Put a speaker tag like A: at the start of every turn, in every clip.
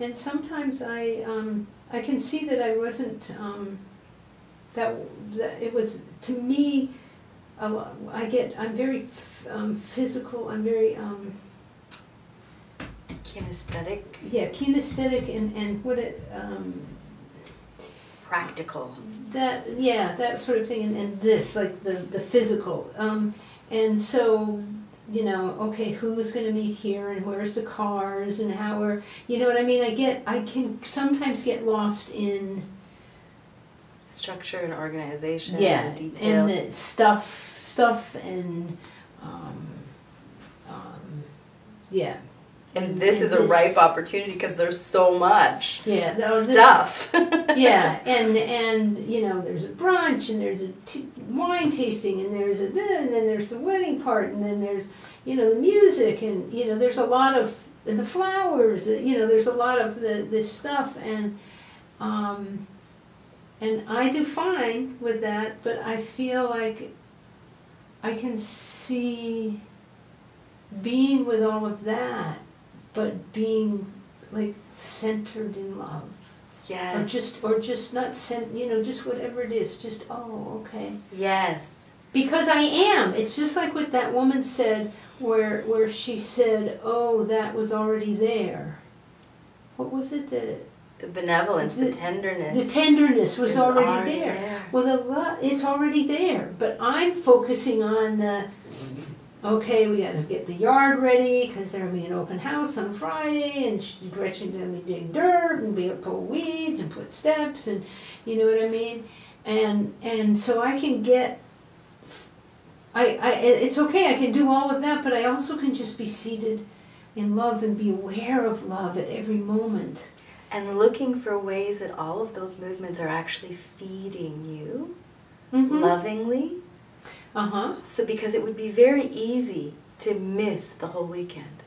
A: and sometimes I can see that I wasn't, that it was, to me, I'm very physical, I'm very,
B: kinesthetic?
A: Yeah, kinesthetic and what it,
B: practical.
A: That sort of thing, and this, like the physical. And so, you know, okay, who's going to meet here, and where's the cars, and how are, you know what I mean? I can sometimes get lost in
B: Structure and organization,
A: yeah,
B: and detail.
A: and the stuff, and yeah.
B: And this is a ripe opportunity because there's so much
A: stuff. Yeah, and you know, there's a brunch, and there's a wine tasting, and there's and then there's the wedding part, and then there's, you know, the music, and you know, there's a lot of the flowers. You know, there's a lot of this stuff, and I do fine with that, but I feel like I can see being with all of that, but being like centered in love.
B: Yes.
A: Or just not you know, just whatever it is, just, oh, okay.
B: Yes.
A: Because I am. It's just like what that woman said, where she said, oh, that was already there. What was it?
B: The benevolence, the tenderness.
A: The tenderness was already there. Well, the love, it's already there. But I'm focusing on the, okay, we got to get the yard ready because there'll be an open house on Friday, and Gretchen's going to be digging dirt and pull weeds and put steps, and you know what I mean. And so I can get. It's okay. I can do all of that, but I also can just be seated in love and be aware of love at every moment.
B: And looking for ways that all of those movements are actually feeding you lovingly. So because it would be very easy to miss the whole weekend,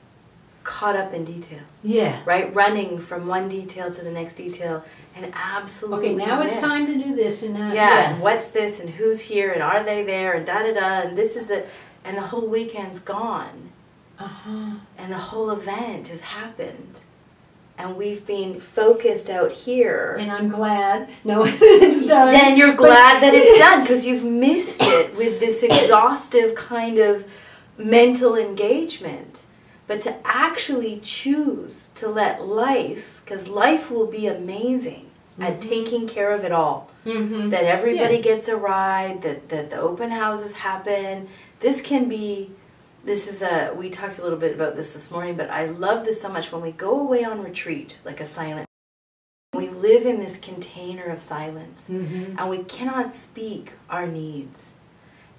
B: caught up in detail.
A: Yeah.
B: Right? Running from one detail to the next detail and absolutely
A: okay, now it's time to do this and that.
B: Yeah, and what's this and who's here and are they there and da-da-da and this is the, and the whole weekend's gone. And the whole event has happened. And we've been focused out here.
A: And I'm glad. No, it's done.
B: Then you're glad that it's done because you've missed it with this exhaustive kind of mental engagement. But to actually choose to let life, because life will be amazing at taking care of it all. That everybody gets a ride, that the open houses happen. This can be... This is we talked a little bit about this morning, but I love this so much. When we go away on retreat, like a silent, we live in this container of silence, and we cannot speak our needs.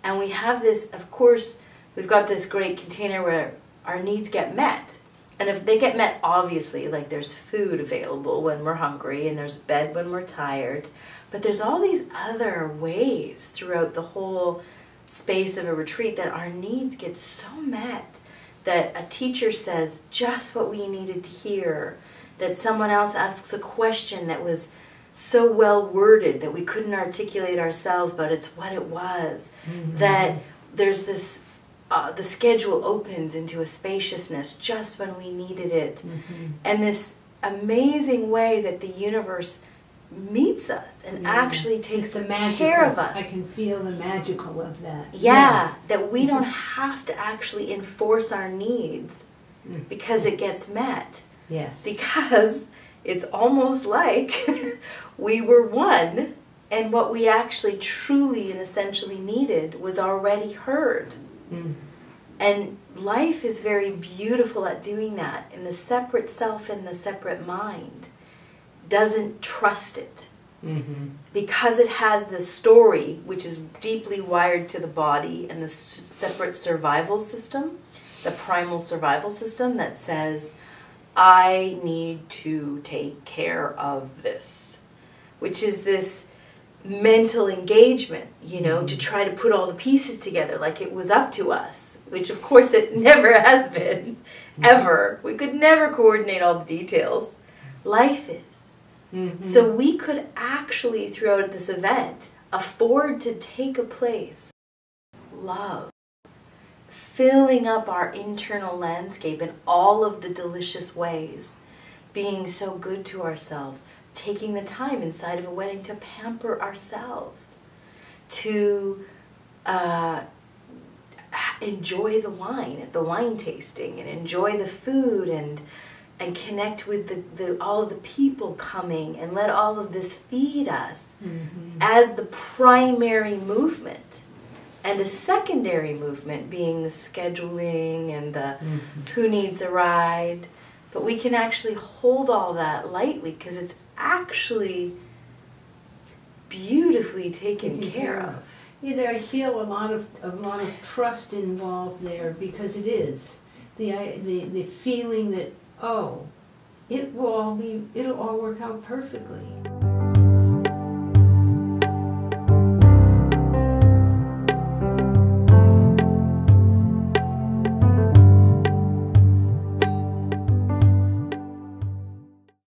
B: And we have this, of course, we've got this great container where our needs get met. And if they get met, obviously, like there's food available when we're hungry, and there's bed when we're tired, but there's all these other ways throughout the whole space of a retreat that our needs get so met, that a teacher says just what we needed to hear, that someone else asks a question that was so well worded that we couldn't articulate ourselves, but it's what it was, that there's this, the schedule opens into a spaciousness just when we needed it, and this amazing way that the universe meets us and actually takes care of us.
A: I can feel the magical of that.
B: Yeah, that we don't have to actually enforce our needs because it gets met.
A: Yes.
B: Because it's almost like we were one, and what we actually truly and essentially needed was already heard. And life is very beautiful at doing that, and the separate self and the separate mind doesn't trust it because it has the story, which is deeply wired to the body, and the separate survival system, the primal survival system that says, I need to take care of this, which is this mental engagement, you know, to try to put all the pieces together like it was up to us, which of course it never has been, ever. We could never coordinate all the details. Life is. So we could actually, throughout this event, afford to take a place, love, filling up our internal landscape in all of the delicious ways being so good to ourselves, taking the time inside of a wedding to pamper ourselves, to enjoy the wine at the wine tasting, and enjoy the food, and connect with all of the people coming, and let all of this feed us as the primary movement. And a secondary movement being the scheduling and the who needs a ride. But we can actually hold all that lightly because it's actually beautifully taken care of.
A: Yeah, I feel a lot of trust involved there, because it is the feeling that, oh, it'll all work out perfectly.